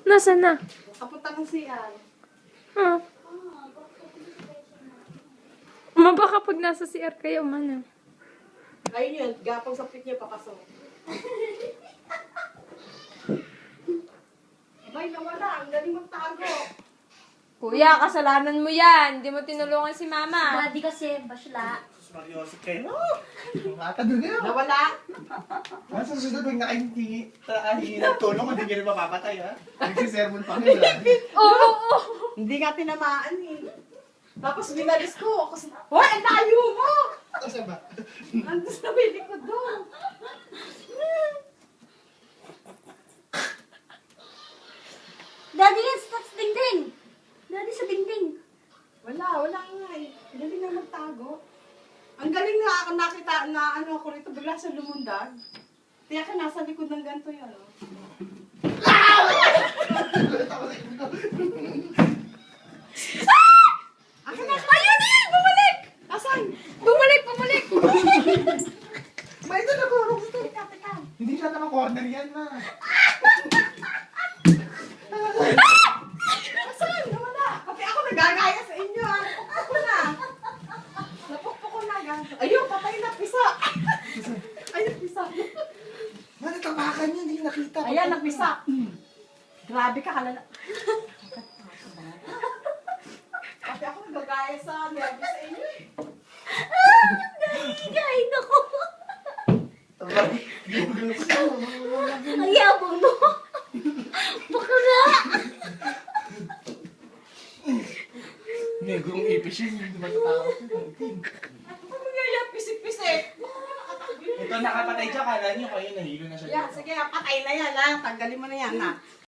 Nasaan na? Kapunta ng CR. Ah. Baka pag nasa CR kayo, man. Ayun yun, gapang sa pit niya papasok. Abay, nawala. Ang galing magtago. Kuya, kasalanan mo yan. Hindi mo tinulungan si mama. Daddy kasi, basla. Mariosip kayo. Mata doon yun. Nawala. Sa susunod, huwag na kayong nagtulong kung hindi nyo rin mapapatay, ha? Nagsisermon pa kayo, wala. Oo. Hindi nga tinamaan eh. Tapos binalis ko. Kasi, hoy, ang layo mo! Saan ba? Andun sa bili ko doon. Daddy, yan sa dingding. Daddy, sa dingding. Wala nga eh. Galing nga magtago. Ang galing nga ako nakita na ano ako rito, bigla siya lumundag. Tiyak ka nasa likod ng ganito yun. Oh. Akin na! Ayun eh! Bumalik! Asan? Bumalik! May ito na ko. Teka. Hindi siya naman corner yan, ma. Asan? Nawala. Kasi ako nagagaya sa inyo. Napukpok ko na. Ayun, patay na pisa. Ayun, pisa. Ma, natapakan niya, hindi nakita. Ayan, napisa. Grabe ka, kalala. Kasi ako nagagaya sa nervous sa inyo eh. Kain ako. Ang yabang mo. Baka nga. Negro ang ipis yun, hindi matatakot yun. Ano nangyayari? Pisik-pisik. Ito nakapatay siya, kala niyo kayo nahilo na siya. Yan, sige, patay na yan ha. Tanggalin mo na yan ha.